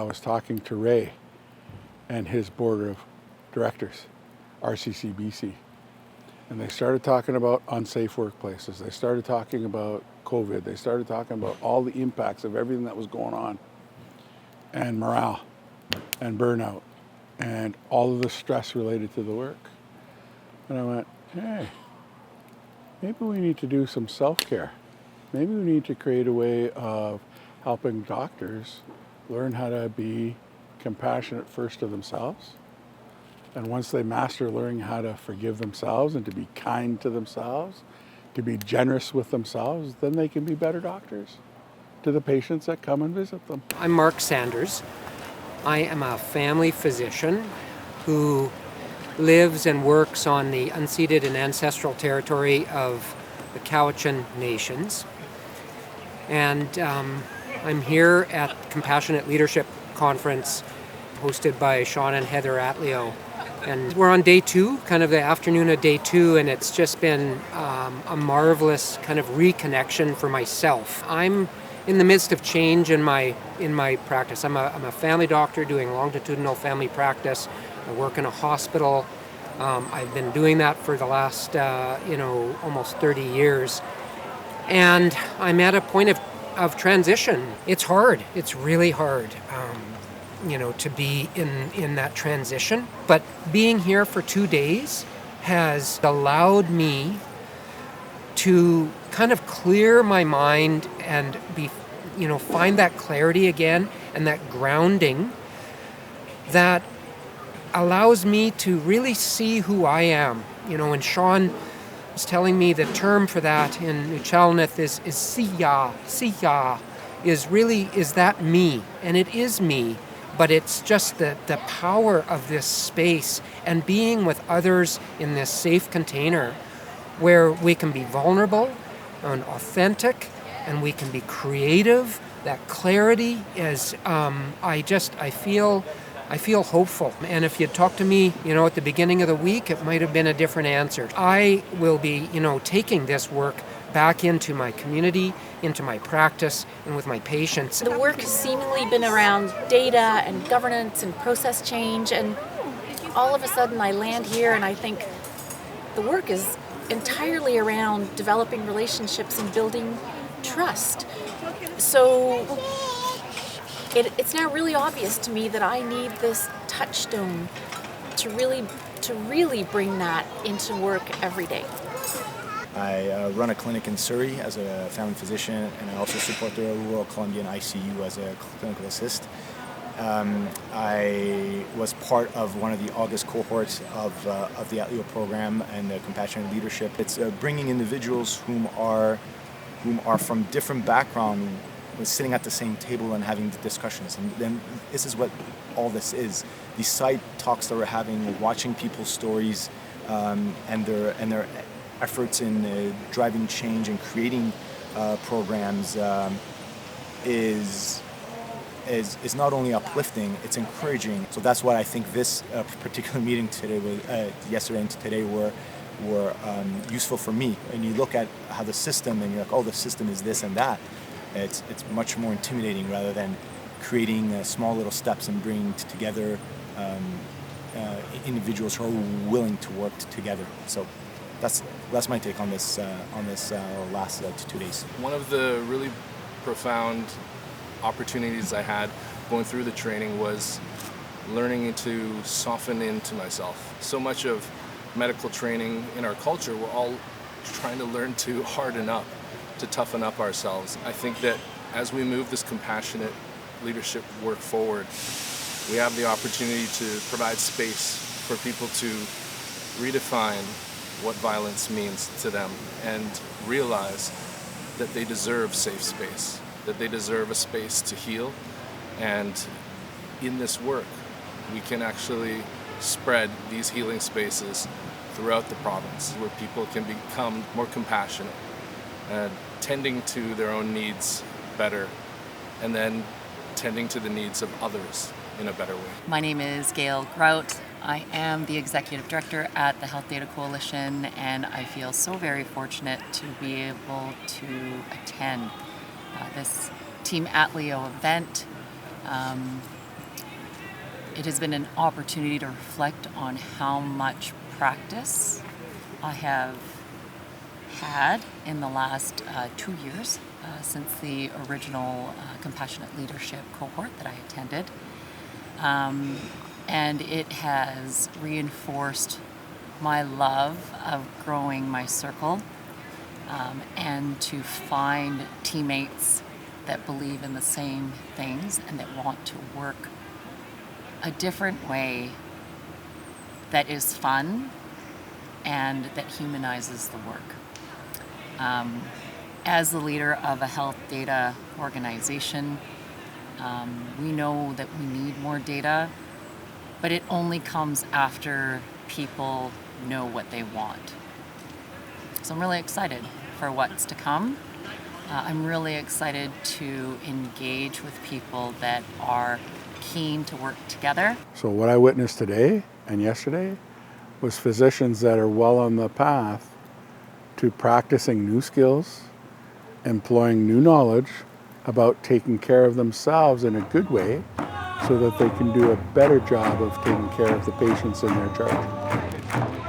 was talking to Ray and his board of directors, RCCBC, and they started talking about unsafe workplaces. They started talking about COVID. They started talking about all the impacts of everything that was going on, and morale and burnout and all of the stress related to the work. And I went, hey, maybe we need to do some self-care. Maybe we need to create a way of helping doctors learn how to be compassionate first to themselves. And once they master learning how to forgive themselves and to be kind to themselves, to be generous with themselves, then they can be better doctors to the patients that come and visit them. I'm Mark Sanders. I am a family physician who lives and works on the unceded and ancestral territory of the Cowichan Nations. And I'm here at Compassionate Leadership Conference hosted by Sean and Heather Atleo. And we're on day 2, kind of the afternoon of day 2, and it's just been a marvelous kind of reconnection for myself. I'm in the midst of change in my practice. I'm a family doctor doing longitudinal family practice. I work in a hospital. I've been doing that for the last almost 30 years. And I'm at a point of transition. It's hard. It's really hard, to be in that transition. But being here for 2 days has allowed me to kind of clear my mind and find that clarity again and that grounding that allows me to really see who I am. And Sean was telling me the term for that in Nuchalnith is siya. Siya is that me, and it is me, but it's just the power of this space and being with others in this safe container where we can be vulnerable and authentic and we can be creative. That clarity is, I feel hopeful. And if you'd talked to me, at the beginning of the week, it might have been a different answer. I will be, taking this work back into my community, into my practice, and with my patients. The work has seemingly been around data and governance and process change, and all of a sudden I land here and I think the work is entirely around developing relationships and building trust. So it's now really obvious to me that I need this touchstone to really bring that into work every day. I run a clinic in Surrey as a family physician, and I also support the Royal Columbian ICU as a clinical assist. I was part of one of the August cohorts of the Atleo program and the Compassionate Leadership. It's bringing individuals whom are from different backgrounds sitting at the same table and having the discussions. And then this is what all this is. These side talks that we're having, watching people's stories and their efforts in driving change and creating programs is not only uplifting, it's encouraging. So that's why I think this particular meeting today, yesterday and today, were useful for me. And you look at how the system, and you're like, oh, the system is this and that. It's much more intimidating rather than creating small little steps and bringing together individuals who are willing to work together. So that's my take on this last 2 days. One of the really profound opportunities I had going through the training was learning to soften into myself. So much of medical training in our culture, we're all trying to learn to harden up, to toughen up ourselves. I think that as we move this compassionate leadership work forward, we have the opportunity to provide space for people to redefine what violence means to them and realize that they deserve safe space, that they deserve a space to heal. And in this work, we can actually spread these healing spaces throughout the province where people can become more compassionate, tending to their own needs better, and then tending to the needs of others in a better way. My name is Gail Grout. I am the Executive Director at the Health Data Coalition, and I feel so very fortunate to be able to attend this Team Atleo event. it has been an opportunity to reflect on how much practice I have had in the last 2 years since the original compassionate leadership cohort that I attended. And it has reinforced my love of growing my circle and to find teammates that believe in the same things and that want to work a different way that is fun and that humanizes the work. As the leader of a health data organization, we know that we need more data, but it only comes after people know what they want. So I'm really excited for what's to come. I'm really excited to engage with people that are keen to work together. So what I witnessed today and yesterday was physicians that are well on the path to practicing new skills, employing new knowledge about taking care of themselves in a good way so that they can do a better job of taking care of the patients in their charge.